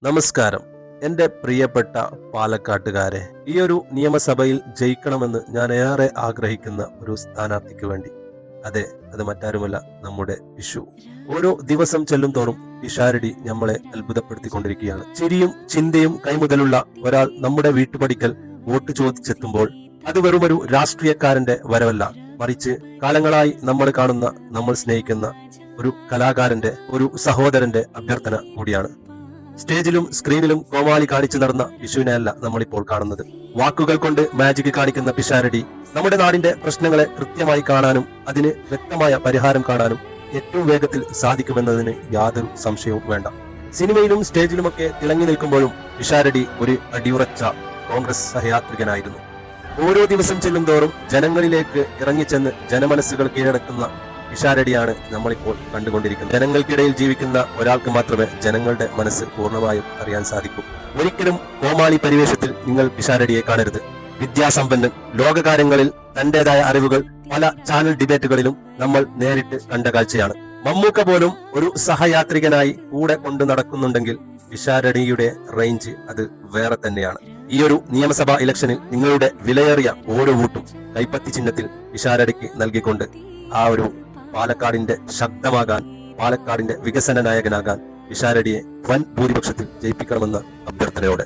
നമസ്കാരം. എൻ്റെ പ്രിയപ്പെട്ട പാലക്കാട്ടുകാരെ, ഈ ഒരു നിയമസഭയിൽ ജയിക്കണമെന്ന് ഞാൻ ഏറെ ആഗ്രഹിക്കുന്ന ഒരു സ്ഥാനാർത്ഥിക്ക് വേണ്ടി, അതെ, അത് മറ്റാരുമല്ല, നമ്മുടെ വിഷു. ഓരോ ദിവസം ചെല്ലും തോറും പിഷാരടി നമ്മളെ അത്ഭുതപ്പെടുത്തിക്കൊണ്ടിരിക്കുകയാണ്. ചിരിയും ചിന്തയും കൈമുതലുള്ള ഒരാൾ നമ്മുടെ വീട്ടുപടിക്കൽ വോട്ട് ചോദിച്ചെത്തുമ്പോൾ അത് വെറുമൊരു രാഷ്ട്രീയക്കാരന്റെ വരവല്ല, മറിച്ച് കാലങ്ങളായി നമ്മൾ കാണുന്ന, നമ്മൾ സ്നേഹിക്കുന്ന ഒരു കലാകാരന്റെ, ഒരു സഹോദരന്റെ അഭ്യർത്ഥന കൂടിയാണ്. സ്റ്റേജിലും സ്ക്രീനിലും കോമാളി കാണിച്ചു നടന്ന വിഷുവിനെയല്ല നമ്മളിപ്പോൾ കാണുന്നത്. വാക്കുകൾ കൊണ്ട് മാജിക് കാണിക്കുന്ന പിഷാരടി നമ്മുടെ നാടിന്റെ പ്രശ്നങ്ങളെ കൃത്യമായി കാണാനും അതിന് വ്യക്തമായ പരിഹാരം കാണാനും ഏറ്റവും വേഗത്തിൽ സാധിക്കുമെന്നതിന് യാതൊരു സംശയവും വേണ്ട. സിനിമയിലും സ്റ്റേജിലുമൊക്കെ തിളങ്ങി നിൽക്കുമ്പോഴും പിഷാരടി ഒരു അടിയുറച്ച കോൺഗ്രസ് സഹയാത്രികനായിരുന്നു. ഓരോ ദിവസം ചെല്ലും തോറും ജനങ്ങളിലേക്ക് ഇറങ്ങിച്ചെന്ന് ജനമനസ്സുകൾ കീഴടക്കുന്ന പിഷാരടിയാണ് നമ്മളിപ്പോൾ കണ്ടുകൊണ്ടിരിക്കുന്നത്. ജനങ്ങൾക്കിടയിൽ ജീവിക്കുന്ന ഒരാൾക്ക് മാത്രമേ ജനങ്ങളുടെ മനസ്സ് പൂർണ്ണമായും അറിയാൻ സാധിക്കൂ. ഒരിക്കലും കോമാളി പരിവേഷത്തിൽ നിങ്ങൾ പിഷാരടിയെ കാണരുത്. വിദ്യാസമ്പന്നൻ, ലോകകാര്യങ്ങളിൽ തന്റേതായ അറിവുകൾ പല ചാനൽ ഡിബേറ്റുകളിലും നമ്മൾ നേരിട്ട് കണ്ട കാഴ്ചയാണ്. മമ്മൂക്ക പോലും ഒരു സഹയാത്രികനായി കൂടെ കൊണ്ടു നടക്കുന്നുണ്ടെങ്കിൽ പിഷാരടിയുടെ റേഞ്ച് അത് വേറെ തന്നെയാണ്. ഈ ഒരു നിയമസഭാ ഇലക്ഷനിൽ നിങ്ങളുടെ വിലയേറിയ ഓരോ വോട്ടും കൈപ്പത്തി ചിഹ്നത്തിൽ പിഷാരടിക്ക് നൽകിക്കൊണ്ട് ആ ഒരു പാലക്കാടിന്റെ ശബ്ദമാകാൻ, പാലക്കാടിന്റെ വികസന നായകനാകാൻ പിഷാരടിയെ വൻ ഭൂരിപക്ഷത്തിൽ ജയിപ്പിക്കണമെന്ന അഭ്യർത്ഥനയോടെ